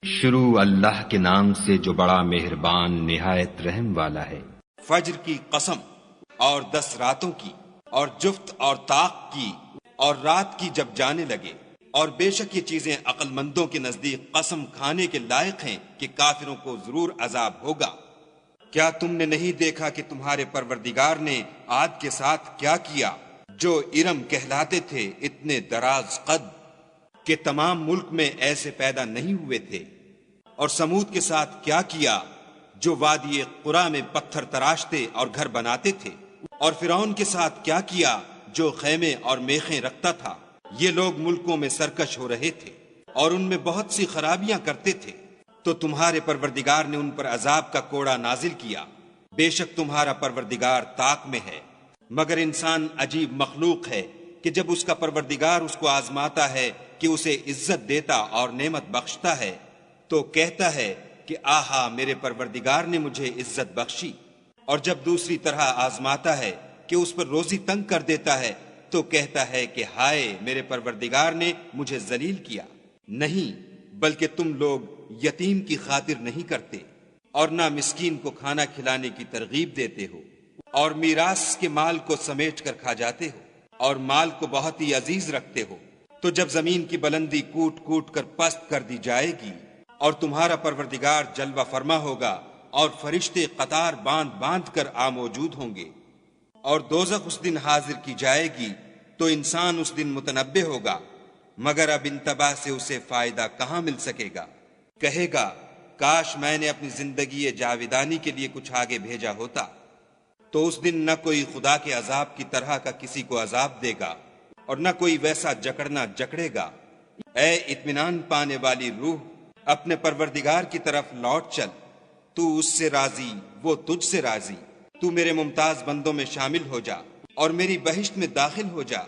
شروع اللہ کے نام سے جو بڑا مہربان نہایت رحم والا ہے۔ فجر کی قسم اور 10 راتوں کی اور جفت اور طاق کی اور رات کی جب جانے لگے، اور بے شک یہ چیزیں عقل مندوں کے نزدیک قسم کھانے کے لائق ہیں کہ کافروں کو ضرور عذاب ہوگا۔ کیا تم نے نہیں دیکھا کہ تمہارے پروردگار نے عاد کے ساتھ کیا کیا، جو ارم کہلاتے تھے اتنے دراز قد کہ تمام ملک میں ایسے پیدا نہیں ہوئے تھے، اور سمود کے ساتھ کیا کیا جو وادی قرا میں پتھر تراشتے اور گھر بناتے تھے، اور فرعون کے ساتھ کیا کیا جو خیمے اور میخیں رکھتا تھا۔ یہ لوگ ملکوں میں سرکش ہو رہے تھے اور ان میں بہت سی خرابیاں کرتے تھے، تو تمہارے پروردگار نے ان پر عذاب کا کوڑا نازل کیا۔ بے شک تمہارا پروردگار طاق میں ہے، مگر انسان عجیب مخلوق ہے کہ جب اس کا پروردگار اس کو آزماتا ہے کہ اسے عزت دیتا اور نعمت بخشتا ہے تو کہتا ہے کہ آہا میرے پروردگار نے مجھے عزت بخشی، اور جب دوسری طرح آزماتا ہے کہ اس پر روزی تنگ کر دیتا ہے تو کہتا ہے کہ ہائے میرے پروردگار نے مجھے ذلیل کیا۔ نہیں، بلکہ تم لوگ یتیم کی خاطر نہیں کرتے اور نہ مسکین کو کھانا کھلانے کی ترغیب دیتے ہو، اور میراث کے مال کو سمیٹ کر کھا جاتے ہو اور مال کو بہت ہی عزیز رکھتے ہو۔ تو جب زمین کی بلندی کوٹ کوٹ کر پست کر دی جائے گی اور تمہارا پروردگار جلوہ فرما ہوگا اور فرشتے قطار باندھ باندھ کر موجود ہوں گے، اور دوزخ اس دن حاضر کی جائے گی تو انسان اس دن متنبہ ہوگا، مگر اب انتباہ سے اسے فائدہ کہاں مل سکے گا۔ کہے گا کاش میں نے اپنی زندگی جاویدانی کے لیے کچھ آگے بھیجا ہوتا، تو اس دن نہ کوئی خدا کے عذاب کی طرح کا کسی کو عذاب دے گا اور نہ کوئی ویسا جکڑنا جکڑے گا۔ اے اطمینان پانے والی روح، اپنے پروردگار کی طرف لوٹ چل، تو اس سے راضی وہ تجھ سے راضی۔ تو میرے ممتاز بندوں میں شامل ہو جا اور میری بہشت میں داخل ہو جا۔